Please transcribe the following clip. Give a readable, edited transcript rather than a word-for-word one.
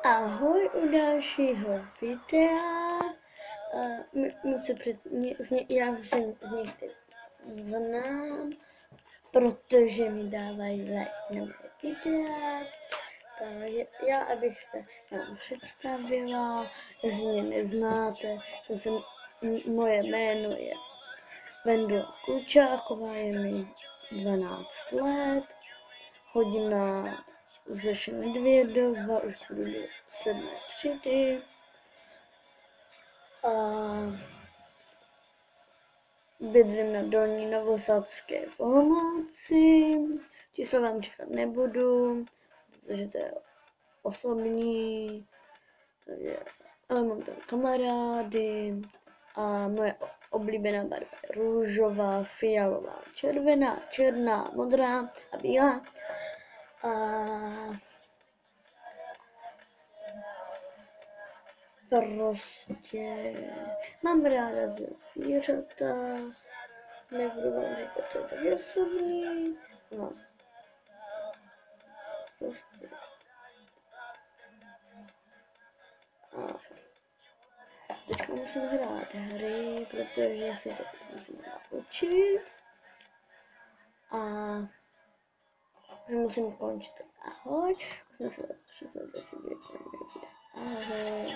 Ahoj u dalšího videa. Já už z některých znám, protože mi dávají like na moje videa. Takže já, abych se vám představila, jestli mě neznáte, moje jméno je Vendula Klučáková, je mi 12 let, chodím na ze Medvědova, už budu do 7. třídy. A bydlím na Dolní Novosadské v Olomouci. Číslo vám čekat nebudu, protože to je osobní. Takže, ale mám tam kamarády a moje oblíbená barva je růžová, fialová, červená, černá, modrá a bílá. A prostě mám ráda zvířata, nebudu vám říkat, co je tak osobní, no. Prostě. A teďka musím hrát hry, protože si to musím naučit. A že musím končit. Ahoj, musím se 30 Ahoj.